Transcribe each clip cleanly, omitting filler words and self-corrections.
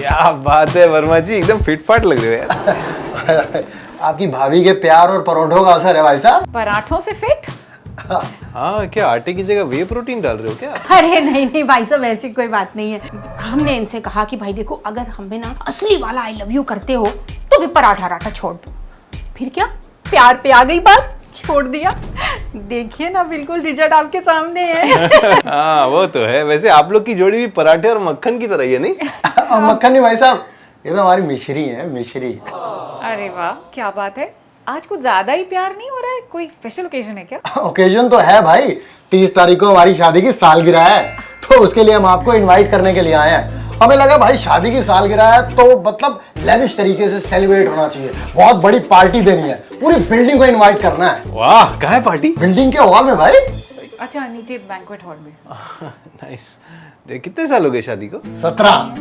क्या बात है वर्मा जी, एकदम फिट फाट लग रहे हो यार। आपकी भाभी के प्यार और परोठों का असर है भाई साहब। पराठों से फिट? हाँ, क्या आटे की जगह वे प्रोटीन डाल रहे हो क्या? अरे नहीं नहीं भाई साहब, ऐसी कोई बात नहीं है। हमने इनसे कहा कि भाई देखो, अगर हमें ना असली वाला आई लव यू करते हो तो भी पराठा राठा छोड़ दो। फिर क्या, प्यार पे आ गई बात, छोड़ दिया। देखिए ना, बिल्कुल रिजल्ट आपके सामने है। हाँ वो तो है। वैसे आप लोग की जोड़ी भी पराठे और मक्खन की तरह ही है नहीं? मक्खन नहीं भाई साहब, ये तो हमारी मिश्री है, मिश्री। अरे वाह, क्या बात है। आज कुछ ज्यादा ही प्यार नहीं हो रहा है? कोई स्पेशल ओकेजन है क्या? ओकेजन तो है भाई, 30 तारीख को हमारी शादी की सालगिरह है, तो उसके लिए हम आपको इनवाइट करने के लिए आए हैं। हमें लगा भाई शादी की सालगिरह है तो मतलब लेविश तरीके से सेलिब्रेट होना चाहिए, बहुत बड़ी पार्टी देनी है, पूरी बिल्डिंग को इनवाइट करना है। वाह, कहाँ है पार्टी? बिल्डिंग के हॉल में भाई। अच्छा, नीचे बैंक्वेट हॉल में। नाइस। कितने साल हो गए शादी को? 17।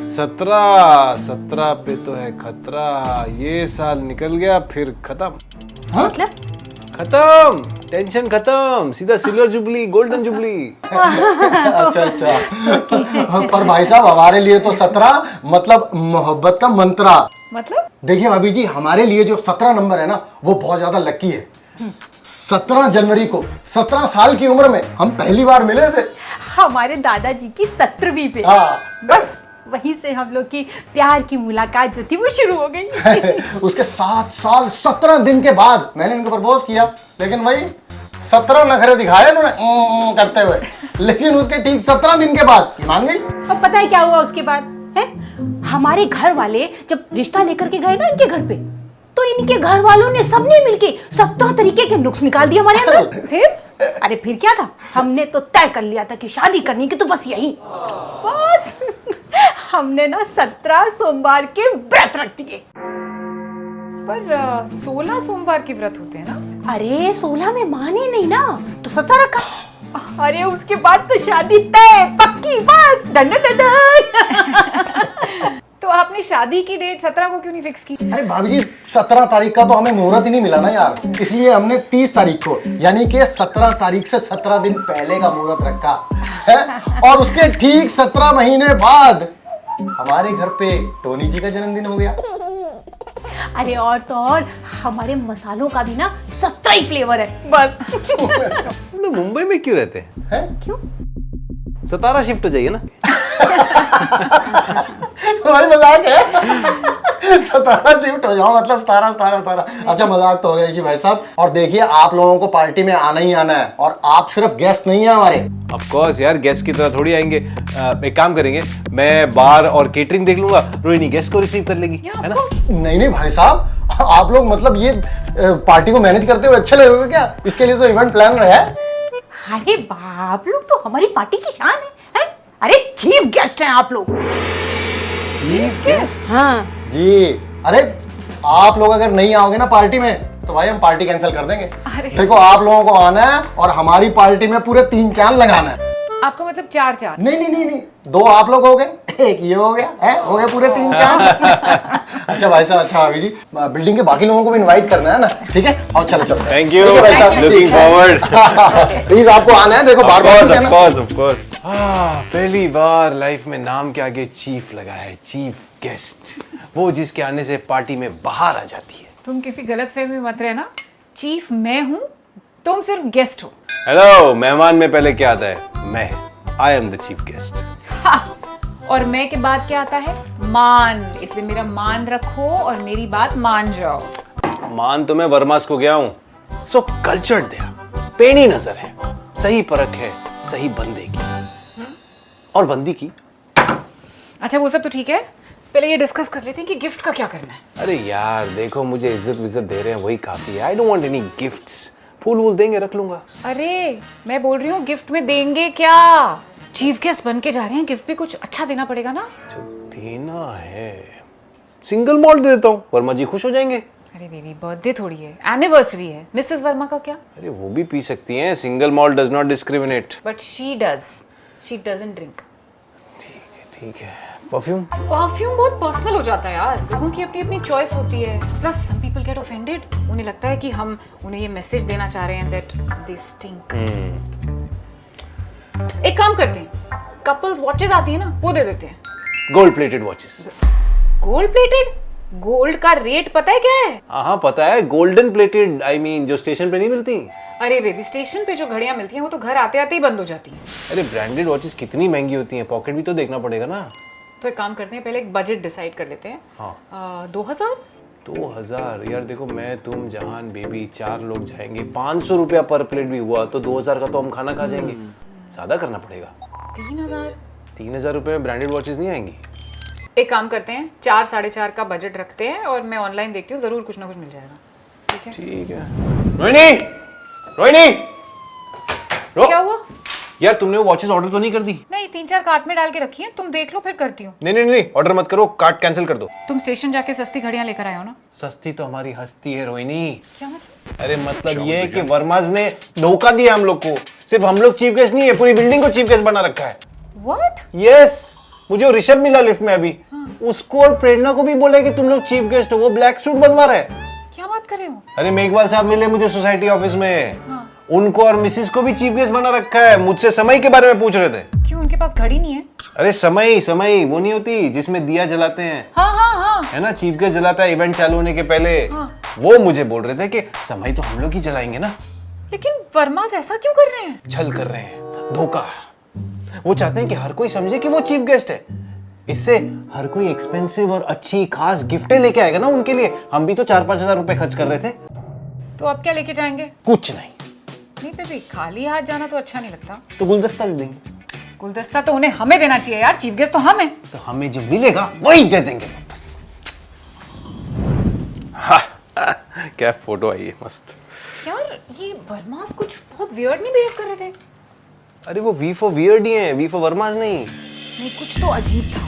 17 पे तो है खतरा। ये साल निकल गया फिर खत्म। मतलब खत्म, टेंशन खत्म, सीधा सिल्वर जुबली, गोल्डन जुबली। अच्छा। पर भाई साहब हमारे लिए तो 17 मतलब मोहब्बत का मंत्रा। मतलब? देखिए भाभी जी, हमारे लिए जो 17 नंबर है ना, वो बहुत ज्यादा लकी है। 17 जनवरी को 17 साल की उम्र में हम पहली बार मिले थे। हमारे दादाजी की 17वीं पे। हाँ। बस वहीं से हम लोग की प्यार की मुलाकात जो थी वो शुरू हो गई। उसके 7 साल 17 दिन के बाद मैंने इनको प्रपोज किया, लेकिन वही 17 नखरे दिखाए उन्होंने करते हुए, लेकिन उसके ठीक 17 दिन के बाद मान गई। अब पता है क्या हुआ उसके बाद है? हमारे घर वाले जब रिश्ता लेकर के गए ना इनके घर पे, तो इनके घर वालों ने सबने मिलके 17 तरीके के नुक्स निकाल दिए हमारे अंदर। फिर अरे फिर क्या था, हमने तो तय कर लिया था कि शादी करनी की तो बस यही। बस हमने ना 17 सोमवार के व्रत रख दिए। पर 16 सोमवार के व्रत होते हैं ना? अरे 16 में माने नहीं ना, तो 17 रखा। अरे उसके बाद तो शादी तय पक्की, बस डन डन डन। तो आपने शादी की डेट 17 को क्यों नहीं फिक्स की? अरे भाभी जी, 17 तारीख का तो हमें मुहूर्त ही नहीं मिला ना यार, इसलिए हमने 30 तारीख को, यानी कि 17 तारीख से 17 दिन पहले का मुहूर्त रखा है। और उसके ठीक 17 महीने बाद हमारे घर पे टोनी जी का जन्मदिन हो गया। अरे और तो और हमारे मसालों का भी ना 17 ही फ्लेवर है बस। तुम लोग मुंबई में क्यों रहते हैं? है? क्यों? 17 शिफ्ट हो जाइए ना। भाई मजाक है। 17 शिफ्ट हो जाओ मतलब 17। अच्छा मजाक तो हो गया ऋषि भाई साहब। और देखिए, आप लोगों को पार्टी में आना ही आना है, और आप सिर्फ गेस्ट नहीं है हमारे। ऑफ कोर्स यार, गेस्ट की तरह थोड़ी आएंगे। एक काम करेंगे, मैं बार और केटरिंग देख लूंगा, रोहिणी गेस्ट को रिसीव कर लेगी, है ना? नहीं भाई साहब, आप लोग मतलब ये पार्टी को मैनेज करते हुए अच्छे लगोगे क्या? इसके लिए तो इवेंट प्लान है। अरे बाप लोग तो हमारी पार्टी की शान है? अरे चीफ गेस्ट हैं आप लोग। Chief guest? हाँ जी। अरे आप लोग अगर नहीं आओगे ना पार्टी में, तो भाई हम पार्टी कैंसिल कर देंगे। देखो, आप लोगों को आना है और हमारी पार्टी में पूरे 3 चांद लगाना है। आपका मतलब 4 चांद? नहीं, 2 आप लोग हो गए, 1 ये हो गया है, हो गए पूरे 3 चांद। अच्छा भाई साहब, अच्छा भाभी जी, बिल्डिंग के बाकी लोगों को भी इनवाइट करना है ना, ठीक है? और चलो। Thank you, looking forward. Please आपको आना है, देखो बार ऑफ कोर्स। पहली बार लाइफ में नाम के आगे चीफ लगा है, चीफ गेस्ट, वो जिसके आने से पार्टी में बाहर आ जाती है। तुम किसी गलतफहमी में मत रहना, चीफ मैं हूँ, तुम सिर्फ गेस्ट हो। हेलो, मेहमान में पहले क्या आता है? मैं। I am the chief guest. और मैं के बाद क्या आता है? मान। इसलिए मेरा मान रखो और मेरी बात मान जाओ। मान तो मैं वर्मास को गया हूँ। सो कल्चर्ड दिया, पेनी नजर है, सही परख है, सही बंदे की और बंदी की। अच्छा वो सब तो ठीक है, पहले ये डिस्कस कर लेते हैं कि गिफ्ट का क्या करना है। अरे यार देखो, मुझे इज्जत विज्जत दे रहे हैं वही काफी है। I don't want any gifts. फूल वूल देंगे, रख लूंगा। अरे मैं बोल रही हूँ गिफ्ट में देंगे क्या? चीफ गेस्ट बन के जा रहे हैं, गिफ्ट भी कुछ अच्छा देना पड़ेगा ना। जो देना है, सिंगल मॉल्ट दे देता हूँ, वर्मा जी खुश हो जाएंगे। अरे बेबी, बर्थडे थोड़ी है, एनिवर्सरी है। मिसेस वर्मा का क्या? अरे वो भी पी सकती हैं, single malt does not discriminate. But she doesn't drink. ठीक है। परफ्यूम बहुत पर्सनल हो जाता है यार, लोगों की अपनी अपनी चॉइस होती है। Plus some people get offended, उन्हें लगता है कि हम उन्हें ये मैसेज देना चाह रहे हैं दैट दे स्टिंक। एक काम करते हैं, कपल्स वॉचेस आती है ना, वो दे देते हैं। Gold plated watches. Gold plated? Gold का रेट पता है क्या है? हाँ पता है, गोल्डन प्लेटेड, आई मीन जो स्टेशन पे नहीं मिलती। अरे बेबी, स्टेशन पे जो घड़ियां मिलती हैं वो तो घर आते आते ही बंद हो जाती हैं। अरे ब्रांडेड वॉचेस कितनी महंगी होती हैं, पॉकेट भी तो देखना पड़ेगा ना। तो एक काम करते हैं, पहले एक बजट डिसाइड कर लेते हैं। हाँ 2000? 2000 यार, देखो मैं तुम जहान बेबी 4 लोग जाएंगे, 500 रुपया पर प्लेट भी हुआ तो 2000 का तो हम खाना खा जाएंगे। ज्यादा करना पड़ेगा। 3000? 3000 रुपये में ब्रांडेड वॉचेस नहीं आएंगी। एक काम करते हैं, 4 साढ़े 4 का बजट रखते हैं और मैं ऑनलाइन देखती हूँ, जरूर कुछ ना कुछ मिल जाएगा। ठीक है? ठीक है। रोहिणी, रोहिणी, क्या हुआ? यार तुमने वो वॉचेस ऑर्डर तो नहीं कर दी? नहीं, 3-4 कार्ट में डाल के रखी हैं, तुम देख लो फिर करती हूँ। नहीं नहीं नहीं, ऑर्डर मत करो, कार्ट कैंसिल कर दो। तुम स्टेशन जाके सस्ती घड़ियां लेकर आए हो ना? सस्ती तो हमारी हस्ती है रोहिणी। क्या मतलब? अरे मतलब ये कि वर्माज ने धोखा दिया हम लोग को। सिर्फ हम लोग चीफ गेस्ट नहीं है, पूरी बिल्डिंग को चीफ गेस्ट बना रखा है। व्हाट? यस, मुझे वो ऋषभ मिला लिफ्ट में अभी। उसको और प्रेरणा को भी बोले कि तुम लोग चीफ गेस्ट हो, वो ब्लैक सूट बनवा रहे हैं। क्या बात कर रहे हो? अरे मेघवाल साहब मिले मुझे सोसाइटी ऑफिस में। उनको और मिसिस को भी चीफ गेस्ट बना रखा है। मुझसे समय के बारे में पूछ रहे थे। क्यों, उनके पास घड़ी नहीं है? अरे समय समय वो नहीं होती जिसमें दिया जलाते हैं, हाँ। है ना, चीफ गेस्ट जलाता है इवेंट चालू होने के पहले। वो मुझे बोल रहे थे कि समय तो हम लोग ही जलाएंगे ना। लेकिन वर्मास ऐसा क्यों कर रहे हैं? छल कर रहे हैं, धोखा। वो चाहते हैं कि हर कोई समझे कि वो चीफ गेस्ट है। इससे हर कोई एक्सपेंसिव और अच्छी खास गिफ्टें लेके आएगा ना उनके लिए। हम भी तो 4-5 हजार रुपए खर्च कर रहे थे। तो अब क्या लेके जाएंगे? कुछ नहीं। नहीं बेबी, खाली हाथ जाना तो अच्छा नहीं लगता। तो गुलदस्ता दे देंगे। गुलदस्ता तो उन्हें हमें देना चाहिए यार, चीफ गेस्ट तो हम हैं। तो हमें जो मिलेगा वही दे देंगे वापस। क्या फोटो आई है मस्त। यार ये वर्मास कुछ बहुत वियर्ड नहीं बिहेव कर रहे थे? अरे वो वी फॉर वियर्ड ही है, वी फॉर वर्माज नहीं। नहीं, कुछ तो अजीब था।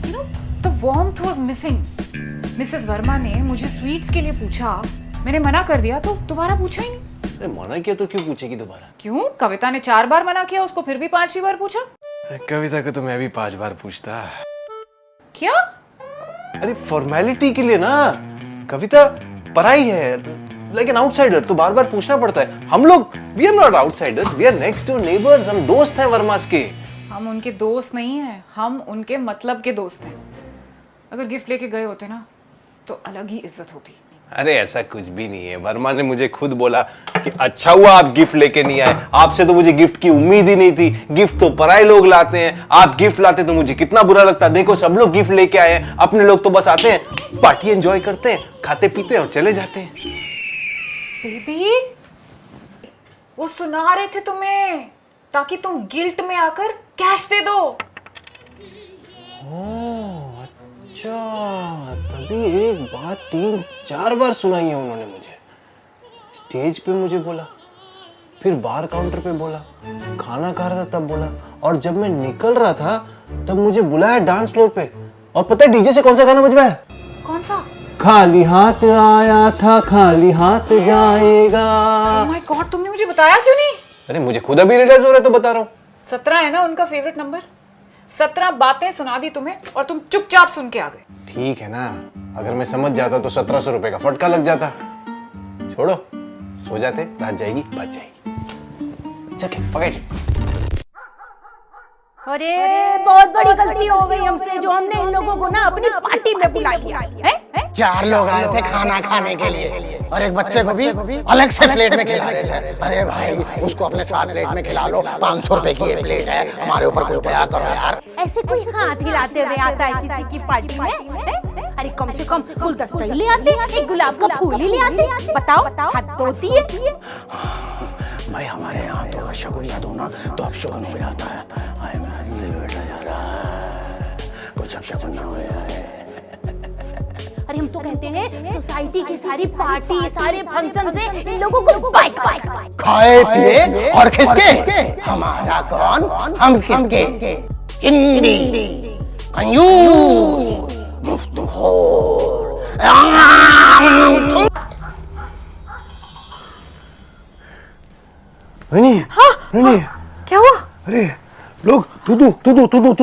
You know, the warmth was missing. Mrs Verma ने मुझे स्वीट्स के लिए पूछा, मैंने मना कर दिया तो दोबारा पूछा ही नहीं। अरे मना किया तो क्यों पूछेगी दोबारा? क्यों? कविता ने 4 बार मना किया, उसको फिर भी 5वीं बार पूछा। कविता को तो मैं भी 5 बार पूछता। क्या? अरे फॉर्मेलिटी के लिए ना। कविता पराई है, लाइक एन आउटसाइडर, तो बार बार पूछना पड़ता है। हम लोग we are not outsiders, we are next door neighbours. हम दोस्त हैं वर्मास के। हम उनके दोस्त नहीं हैं, हम उनके मतलब के दोस्त हैं। अगर गिफ्ट लेके गए होते ना तो अलग ही इज्जत होती। अरे ऐसा कुछ भी नहीं है। वर्मा ने मुझे खुद बोला कि अच्छा हुआ आप गिफ्ट लेके नहीं आए, आपसे तो मुझे गिफ्ट की उम्मीद ही नहीं थी। गिफ्ट तो पराये लोग लाते हैं, आप गिफ्ट लाते तो मुझे कितना बुरा लगता। देखो सब लोग गिफ्ट लेके आए हैं, अपने लोग तो बस आते हैं, पार्टी एंजॉय करते हैं, खाते पीते हैं और चले जाते हैं। बेबी, वो सुना रहे थे तुम्हें ताकि तुम गिल्ट में आकर कैश दे दो। अच्छा, तभी एक बात 3-4 बार सुनाई है उन्होंने मुझे। स्टेज पे मुझे बोला, फिर बार काउंटर पे बोला, खाना खा रहा था तब बोला, और जब मैं निकल रहा था तब मुझे बुलाया डांस फ्लोर पे। और पता है डीजे से कौन सा गाना बजवाया? कौन सा? खाली हाथ आया था खाली हाथ जाएगा। ओह माय गॉड, तुमने मुझे बताया क्यों नहीं? अरे मुझे खुद अभी रियलाइज हो रहा है तो बता रहा हूँ। 17 है ना उनका फेवरेट नंबर। 17 बातें सुना दी तुम्हें और तुम चुपचाप सुन के आ गए। ठीक है ना, अगर मैं समझ जाता तो 1700 रुपए का फटका लग जाता। छोड़ो, सो जाते, रात जाएगी बच जाएगी। चल पकड़। अरे बहुत बड़ी गलती हो गई हमसे, जो हमने इन लोगों को ना अपनी पार्टी में बुला लिया है? 4 लोग आए थे खाना खाने के लिए और एक बच्चे को भी अलग से प्लेट में खिला रहे थे। अरे भाई उसको अपने साथ प्लेट में खिला लो, 500 रुपए की ये प्लेट है, हमारे ऊपर कुछ दया करो यार। ऐसे कोई हाथ हिलाते हुए आता है किसी की पार्टी में? अरे कम से कम गुलदस्ता ही ले आते, एक गुलाब का फूल ही ले आते। बताओ, हद होती है। भाई हमारे यहाँ तो अगर शगुन याद हो ना तो अब शगुन हो जाता है। आए मेरा दिल बैठा जा रहा है, कुछ अब शगुन ना हो जाए। अरे हम तो कहते हैं सोसाइटी की सारी पार्टी, सारे फंक्शन से इन लोगों को बाइकाट। खाए पिए और खिसके, हमारा कौन हम किसके? चिंदी, कंजूस, मुफ्तखोर। नहीं, क्या हुआ? अरे लोग तू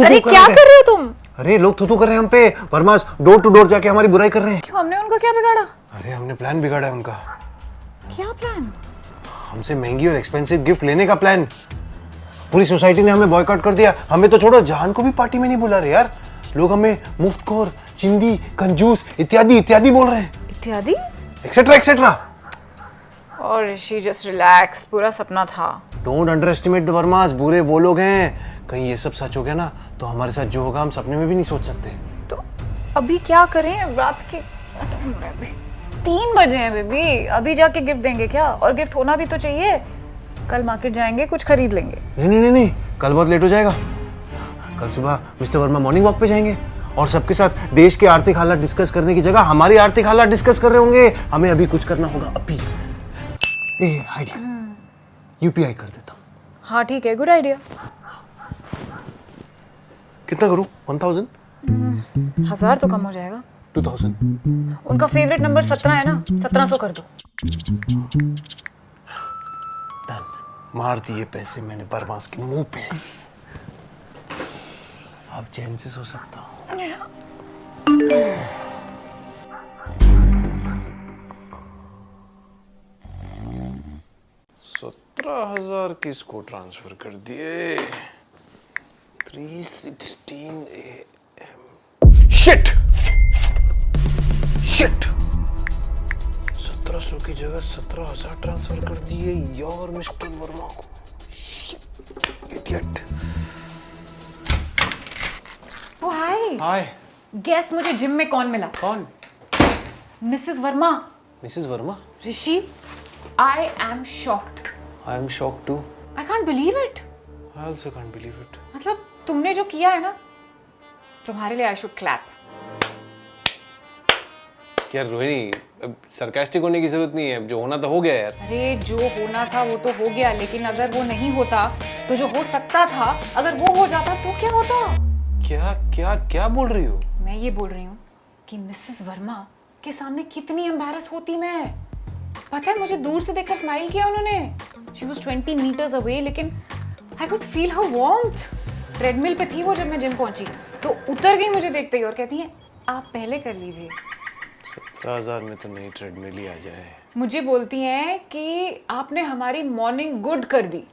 अरे क्या कर रहे हो तुम? अरे लोग तू कर रहे हैं हम पे। वर्मास डोर टू डोर जाके हमारी बुराई कर रहे हैं। क्यों, हमने उनका क्या बिगाड़ा? अरे हमने प्लान बिगाड़ा है उनका। क्या प्लान? हमसे महंगी और एक्सपेंसिव गिफ्ट लेने का प्लान। पूरी सोसाइटी ने हमें बॉयकॉट कर दिया। हमें तो छोड़ो, जान को भी पार्टी में नहीं बुला रहे यार। लोग हमें मुफ्तखोर, चिंदी, कंजूस इत्यादि इत्यादि बोल रहे हैं, इत्यादि। Etcetera etcetera. और ऋषि जस्ट रिलैक्स, पूरा सपना था। डोंट अंडर एस्टिमेट द वर्मास, बुरे वो लोग हैं। कहीं ये सब सच हो गया ना तो हमारे साथ जो होगा हम सपने में भी नहीं सोच सकते। तो अभी क्या करें? रात के 3 बजे हैं बेबी, अभी जाके गिफ्ट देंगे क्या? और गिफ्ट होना भी तो चाहिए। कल मार्केट जाएंगे, कुछ खरीद लेंगे। नहीं, कल बहुत लेट हो जाएगा। कल सुबह मिस्टर वर्मा मॉर्निंग वॉक पे जाएंगे और सबके साथ देश के आर्थिक हालात डिस्कस करने की जगह हमारी आर्थिक हालात डिस्कस कर रहे होंगे। हमें अभी कुछ करना होगा, अभी। आइडिया, यूपीआई कर देता हूँ। हाँ ठीक है, गुड आइडिया। कितना करूँ? 1000? 1000 तो कम हो जाएगा। 2000? उनका फेवरेट नंबर 17 है ना, 1700 कर दो। डन। मार दिए पैसे मैंने बरमास के मुंह पे। अब चैन से सो सकता हूँ। 17,000 किसको ट्रांसफर कर दिए? 3:16 AM। शिट 1700 की जगह 17,000 ट्रांसफर कर दिए यार मिस्टर वर्मा को। इडियट। ओ हाय। हाय। गेस मुझे जिम में कौन मिला? कौन? Mrs Verma. Mrs Verma? Rishi, I am shocked. I am shocked too. I can't believe it. I also can't believe it. मतलब तुमने जो किया है ना, तुम्हारे लिए I should clap. क्या रोहिणी, अब सरकास्टिक होने की जरूरत नहीं है, जो होना तो हो गया यार। अरे जो होना था वो तो हो गया, लेकिन अगर वो नहीं होता तो जो हो सकता था, अगर वो हो जाता तो क्या होता? क्या क्या क्या बोल रही हो? मैं ये बोल रही हूँ कि मिसेस वर्मा के सामने कितनी एम्बैरस होती मैं। पता है, मुझे दूर से देखकर स्माइल किया उन्होंने। She was 20 meters away, लेकिन I could feel her warmth. Treadmill पे थी वो जब मैं जिम पहुंची, तो उतर गई मुझे देखते ही और कहती है आप पहले कर लीजिए। 17,000 में तो नई ट्रेडमिल ही आ जाए। मुझे बोलती हैं कि आपने हमारी मॉर्निंग गुड कर दी।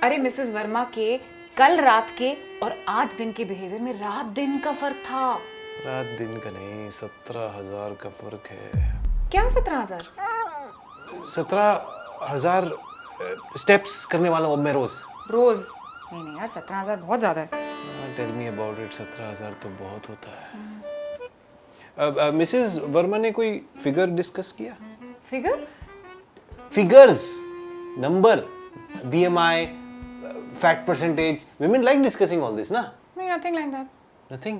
अरे मिसेस वर्मा के कल रात के और आज दिन के बिहेवियर में रात दिन का फर्क था। रात दिन का नहीं, 17,000 का फर्क है। क्या 17,000? 17,000 स्टेप्स करने वाला हूँ अब मैं रोज। रोज? नहीं यार, 17,000 बहुत ज्यादा है। Tell me about it. 17,000 तो बहुत होता है। मिसेस वर्मा ने कोई फिगर डिस्कस किया? Figure? Figures, number, BMI, fat percentage. women like discussing all this ना? नहीं, nothing like that. Nothing?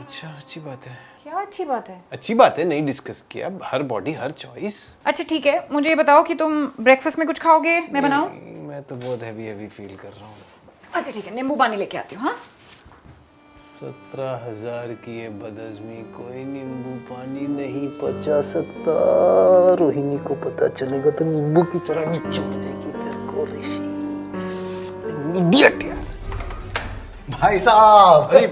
अच्छा, अच्छी बात है। क्या अच्छी बात है? अच्छी बात है, नहीं डिस्कस किया। हर बॉडी हर चॉइस। अच्छा ठीक है, मुझे ये बताओ कि तुम ब्रेकफास्ट में कुछ खाओगे? मैं बनाऊं? मैं तो बहुत हैवी फील कर रहा हूँ। अच्छा ठीक है, नींबू पानी लेके आती हूँ। हाँ 17,000 की ये बदअज़मी कोई नींबू पानी नहीं पचा सकता। रोहिणी को पता चलेगा तो नींबू की तरह निचोड़ देगी तेरे को ऋषि। इडियट यार। भाई साहब। अरे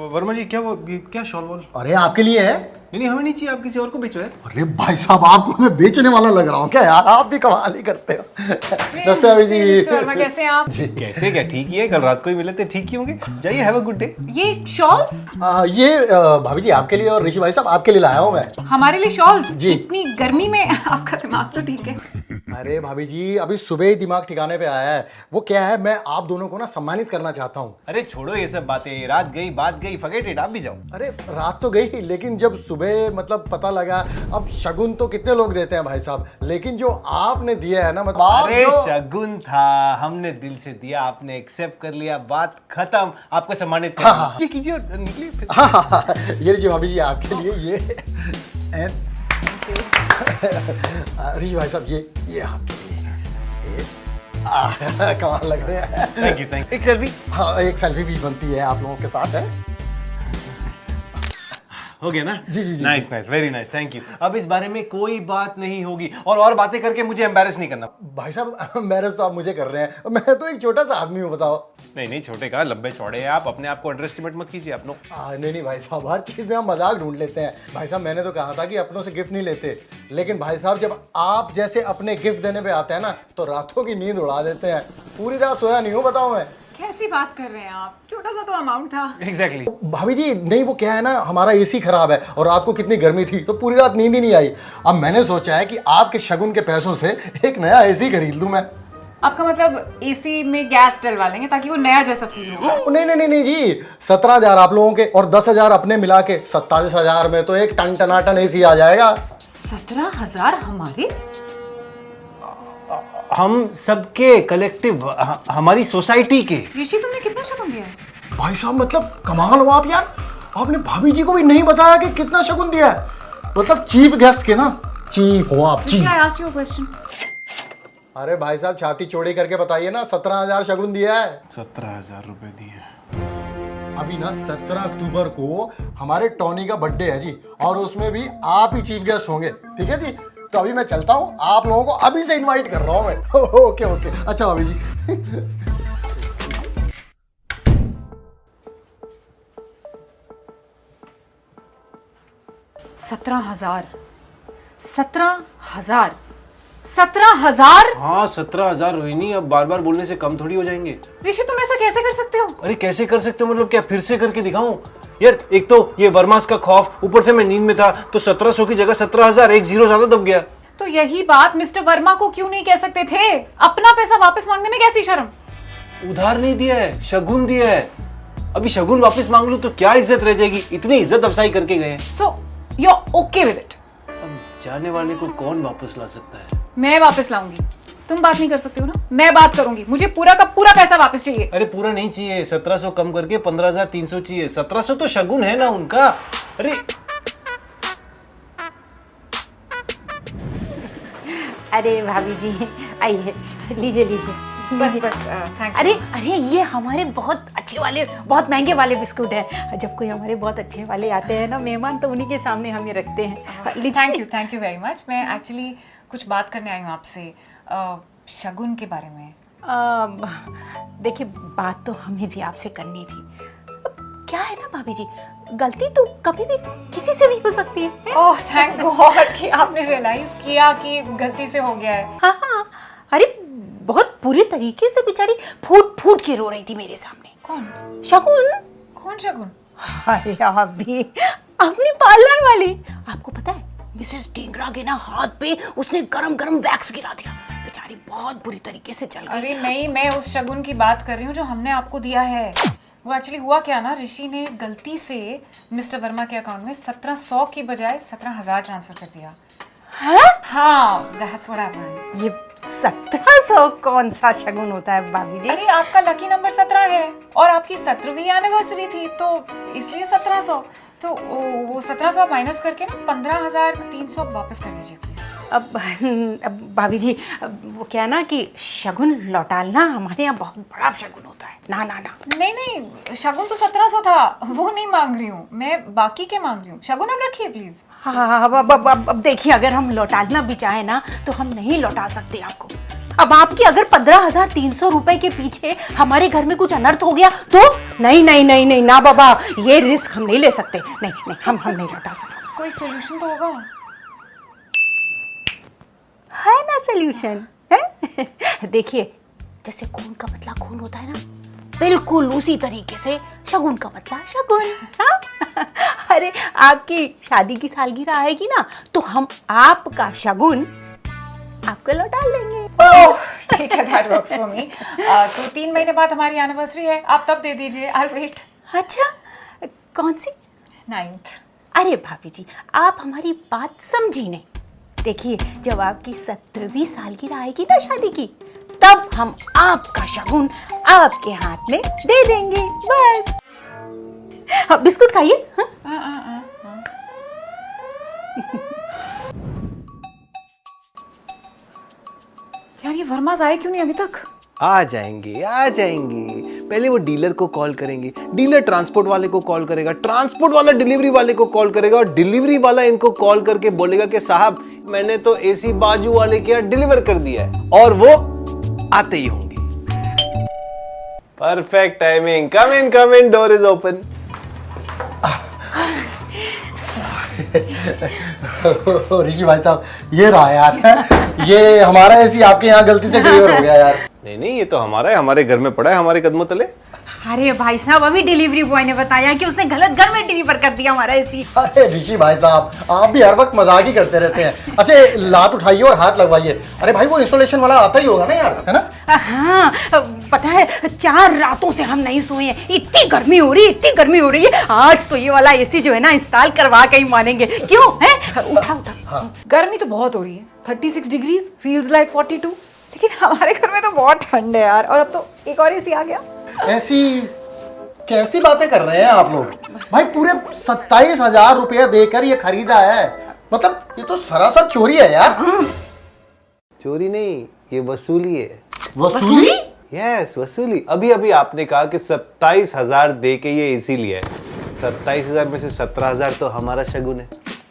वर्मा जी, क्या वो क्या शॉल वॉल? अरे आपके लिए है। नहीं, हमें नहीं चाहिए, आप किसी और को बेचो यार। अरे भाई साहब, आपको मैं बेचने वाला लग रहा हूँ क्या यार? आप भी कमाल ही करते हो। नमस्ते अभी जी। मिस्टर वर्मा, कैसे हैं आप? कैसे क्या? ठीक ही है, कल रात को ही मिले थे, ठीक ही होंगे। जाइए, हैव अ गुड डे। ये शॉल्स? ये भाभी जी आपके लिए, और ऋषि भाई साहब आपके लिए लाया हूँ मैं। हमारे लिए शॉल्स? जी। इतनी गर्मी में आपका दिमाग तो ठीक है। अरे भाभी जी, अभी सुबह ही दिमाग ठिकाने पे आया है। वो क्या है, मैं आप दोनों को ना सम्मानित करना चाहता हूँ। अरे छोड़ो ये सब बातें, रात गई बात गई, फॉरगेट इट, आप भी जाओ। अरे रात तो गई, लेकिन जब सुबह मतलब पता लगा, अब शगुन तो कितने लोग देते हैं भाई साहब, लेकिन जो आपने दिया है ना, मतलब अरे जो... शगुन था, हमने दिल से दिया, आपने एक्सेप्ट कर लिया, बात खत्म। आपको सम्मानित कर जी कीजिए और निकलिए फिर। हाँ, ये लीजिए भाभी जी आपके लिए ये। ऋषि भाई साहब ये आपके लिए। कमाल लग रहे हैं। Thank you. एक सेल्फी? हाँ, एक सेल्फी भी बनती है आप लोगों के साथ है। हो गया ना? जी जी जी। Nice, very nice, thank you. अब इस बारे में कोई बात नहीं होगी, और बातें करके मुझे एम्बैरेस नहीं करना। भाई साहब, मैरिज तो आप मुझे कर रहे हैं, मैं तो एक छोटा सा आदमी हूँ, बताओ। नहीं, छोटे कहा, लंबे चौड़े हैं आप। अपने आप को अंडर एस्टिमेट मत कीजिए आप लोग। नहीं भाई साहब, हर चीज़ में हम मजाक ढूंढ लेते हैं। भाई साहब, मैंने तो कहा था कि अपनों से गिफ्ट नहीं लेते, लेकिन भाई साहब जब आप जैसे अपने गिफ्ट देने पे आते हैं ना, तो रातों की नींद उड़ा देते हैं। पूरी रात सोया नहीं हूँ, बताओ मैं। कैसी सी बात कर रहे हैं आप? छोटा सा तो अमाउंट था। एग्जैक्टली। भाभी जी नहीं, वो क्या है ना, हमारा एसी खराब है और रात को कितनी गर्मी थी तो पूरी रात नींद ही नहीं आई। अब मैंने सोचा है कि आपके शगुन के पैसों से एक नया एसी खरीद लूं मैं। आपका मतलब एसी में गैस डलवा लेंगे ताकि वो नया जैसा फील हो? नहीं जी, 17,000 आप लोगों के और 10,000 अपने मिला के 27,000 में तो एक टन टनाटन एसी आ जाएगा। 17,000 हमारे? हम सबके कलेक्टिव, हमारी सोसाइटी के। ऋषि तुमने कितना शगुन दिया है? भाई साहब मतलब कमाल हो आप यार, आपने भाभी जी को भी नहीं बताया कि कितना शगुन दिया है। मतलब चीफ गेस्ट के ना, चीफ हो आप, ऋषि, chief. I asked you a question. अरे भाई साहब छाती चौड़ी करके बताइए ना, 17,000 शगुन दिया है। 17,000 रुपए दिए। अभी ना 17 अक्टूबर को हमारे टॉनी का बर्थडे है जी, और उसमें भी आप ही चीफ गेस्ट होंगे, ठीक है जी। तो अभी मैं चलता हूँ, आप लोगों को अभी से इनवाइट कर रहा हूँ मैं। ओके ओके, अच्छा भाभी जी। 17,000 17,000 17,000? हाँ 17,000 रोहिणी, अब बार बार बोलने से कम थोड़ी हो जाएंगे। ऋषि तुम ऐसा कैसे कर सकते हो? अरे कैसे कर सकते हो मतलब क्या फिर से करके दिखाऊं? यार एक तो ये वर्मास का खौफ, ऊपर से मैं नींद में था तो 1700 की जगह 17,000, एक जीरो ज्यादा दब गया। तो यही बात मिस्टर वर्मा को क्यों नहीं कह सकते थे? अपना पैसा वापस मांगने में कैसी शर्म? उधार नहीं दिया है, शगुन दिया है। अभी शगुन वापस मांग लूं तो क्या इज्जत रह जाएगी? इतनी इज्जत अफसाई करके गए। So you are okay with it? अब जाने वाले को कौन वापस ला सकता है? मैं वापस लाऊंगी। तुम बात नहीं कर सकते हो ना, मैं बात करूंगी। मुझे पूरा का पूरा पैसा वापस चाहिए। अरे पूरा नहीं चाहिए, 1700 कम करके 15,300 चाहिए। 1700 तो शगुन है ना उनका। अरे अरे भाभी जी आइए, लीजिए लीजिए। बस थैंक यू। अरे अरे ये हमारे बहुत अच्छे वाले, बहुत महंगे वाले बिस्कुट है। जब कोई हमारे बहुत अच्छे वाले आते हैं ना मेहमान, तो उन्हीं के सामने हम ये रखते हैं। लीजिए। Thank you very much. मैं एक्चुअली कुछ बात करने आई हूँ आपसे शगुन के बारे में। देखिए बात तो हमें भी आपसे करनी थी। अब क्या है ना भाभी जी, गलती तो कभी भी किसी से भी हो सकती है। ओह थैंक गॉड कि आपने रियलाइज किया कि गलती से हो गया है। हाँ, अरे बहुत बुरी तरीके से बेचारी फूट फूट के रो रही थी मेरे सामने। कौन? शगुन। कौन शगुन? अरे अभी अपनी पार्लर वाली, आपको पता है मिसेस ढींगरा के ना हाथ पे उसने गरम गरम वैक्स गिरा दिया। बेचारी बहुत बुरी तरीके से चल गई। अरे नहीं, मैं उस शगुन की बात कर रही हूँ जो हमने आपको दिया है। वो एक्चुअली हुआ क्या ना, ऋषि ने गलती से मिस्टर वर्मा के अकाउंट में 1700 की बजाय 17,000 ट्रांसफर कर दिया। हाँ, that's what happened. ये 1700 कौन सा शगुन होता है भाभी जी? अरे आपका लकी नंबर 17 है और आपकी 17वीं एनिवर्सरी थी तो इसलिए 1700। तो वो 1700 आप माइनस करके ना 15,300 वापस कर दीजिए प्लीज। अब भाभी जी, वो क्या ना कि शगुन लौटालना हमारे यहाँ बहुत बड़ा शगुन होता है। ना ना ना, नहीं, शगुन तो 1700 था, वो नहीं मांग रही हूँ मैं, बाकी के मांग रही हूँ। शगुन आप रखिए प्लीज। हाँ, अब देखिए, अगर हम लौटालना भी चाहे ना तो हम नहीं लौटा सकते आपको। अब आपकी अगर 15,300 रुपए के पीछे हमारे घर में कुछ अनर्थ हो गया तो नहीं ना बाबा, ये रिस्क हम नहीं ले सकते। नहीं, हम नहीं लौटा सकते। कोई सोल्यूशन तो होगा? है ना सोल्यूशन है। देखिए, जैसे खून का पतला खून होता है ना, बिल्कुल उसी तरीके से शगुन का पतला शगुन। हाँ? अरे आपकी शादी की सालगिरह आएगी ना तो हम आपका शगुन आपको लौटा लेंगे। ओह ठीक है, दैट वर्क्स फॉर मी। तो 3 महीने बाद हमारी एनिवर्सरी है, आप तब दे दीजिए। I will wait. अच्छा, कौन सी? 9th। अरे भाभी जी, आप हमारी बात समझी नहीं। देखिए, जब आपकी 17वीं सालगिरह आएगी ना शादी की, तब हम आपका शगुन आपके हाथ में दे देंगे बस। हाँ, बिस्कुट खाइए। हाँ? यार ये वर्मास आए क्यों नहीं अभी तक? आ जाएंगे। पहले वो डीलर को कॉल करेंगे, डीलर ट्रांसपोर्ट वाले को कॉल करेगा, ट्रांसपोर्ट वाला डिलीवरी वाले को कॉल करेगा और डिलीवरी वाला इनको कॉल करके बोलेगा कि साहब मैंने तो एसी बाजू वाले के यहाँ डिलीवर कर दिया है, और वो आते ही होंगे। Perfect timing. Come in, door is open. Rishi भाई साहब, ये रहा यार। ये हमारा एसी आपके यहाँ गलती से डिलीवर हो गया यार। नहीं, ये तो हमारा है, हमारे घर में पड़ा है, हमारे कदमों तले। अरे भाई साहब, अभी डिलीवरी बॉय ने बताया कि उसने गलत घर में डिलीवर कर दिया हमारा एसी। अरे ऋषि भाई साहब, आप भी हर वक्त मजाक ही करते रहते हैं। अच्छा, लात उठाइए और हाथ लगवाइए। अरे भाई, वो इंस्टॉलेशन वाला आता ही होगा ना यार, है ना? हाँ, पता है 4 रातों से हम नहीं सोए हैं, इतनी गर्मी हो रही है, इतनी गर्मी हो रही है। आज तो ये वाला एसी जो है ना इंस्टॉल करवा के ही मानेंगे। क्यों है? उठा उठा। गर्मी तो बहुत हो रही है, 36 डिग्रीज फील्स लाइक 42, लेकिन हमारे घर में तो बहुत ठंड है यार। और अब तो एक और एसी आ गया। ऐसी कैसी बातें कर रहे हैं आप लोग? भाई पूरे 27,000 रुपया देकर ये खरीदा है, मतलब ये तो सरासर चोरी है यार। चोरी नहीं, ये वसूली है। वसूली? यस, वसूली। अभी अभी आपने कहा कि 27,000 दे के ये एसी लिया है। 27,000 में से 17,000 तो हमारा शगुन है,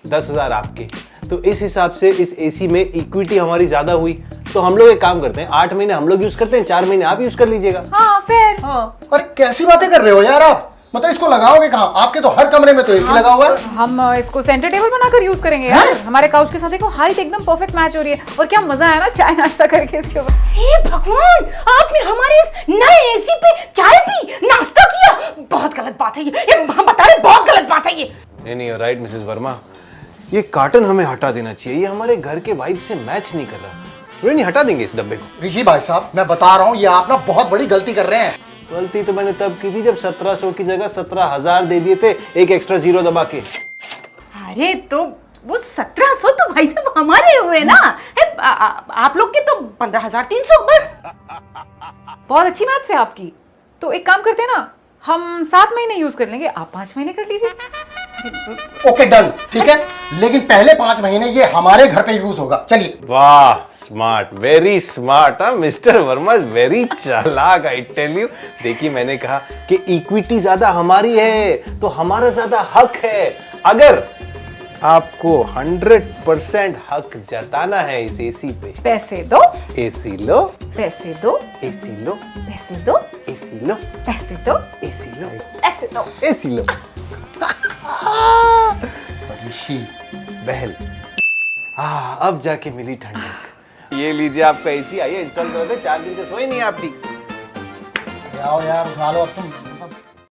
10,000 आपके। तो इस हिसाब से इस एसी में इक्विटी हमारी ज्यादा हुई। तो हम लोग एक काम करते हैं, 8 महीने हम लोग यूज करते हैं, 4 महीने आप यूज कर लीजिएगा। हाँ फिर। हाँ, अरे कैसी बातें कर रहे हो यार आप? मतलब इसको लगाओगे कहाँ? आपके तो हर कमरे में तो एसी लगा हुआ है। हम इसको सेंटर टेबल बनाकर यूज करेंगे यार। हमारे काउच के साथ देखो, हाइट एकदम परफेक्ट मैच हो रही है। और क्या मजा है ना चाय नाश्ता करके इसके ऊपर। हे भगवान, आपने हमारे इस नए एसी पे चाय पी, नाश्ता किया? बहुत गलत बात है ये हम बता रहे, बहुत गलत बात है ये। नहीं, राइट मिसेस वर्मा, ये कार्टन हमें हटा देना चाहिए। ये हमारे घर के वाइब से मैच नहीं कर रहा। नहीं, हटा देंगे इस डब्बे को। ऋषि भाई साहब, मैं बता रहा हूँ, ये आप ना बहुत बड़ी गलती कर रहे हैं। गलती तो मैंने तब की थी जब 1700 की जगह 17,000 दे दिए थे, एक एक्स्ट्रा जीरो दबा के। अरे तो वो 1700 तो भाई साहब हमारे हुए ना। आप लोग के तो 15,300 बस। बहुत अच्छी मैथ है आपकी। तो एक काम करते हैं ना, हम 7 महीने यूज कर लेंगे, आप 5 महीने कर लीजिए। ओके डन, ठीक है, लेकिन पहले 5 महीने ये हमारे घर पे यूज होगा। चलिए। वाह, smart, very smart. Mister Verma very चालाक, आई टेल यू। देखिए, मैंने कहा कि इक्विटी ज्यादा हमारी है तो हमारा ज्यादा हक है। अगर आपको 100% हक जताना है इस एसी पे, पैसे दो, एसी लो, पैसे दो, एसी लो, पैसे दो, एसी लो, पैसे दो, एसी लो, पैसे दो। एसी लो। ऋषि, बहल। अब जाके मिली ठंडक। ये लीजिए आपका एसी, आइए इंस्टॉल कर दे। 4 दिन से सोए नहीं आप ठीक से। आओ यार, उठा लो अब तुम।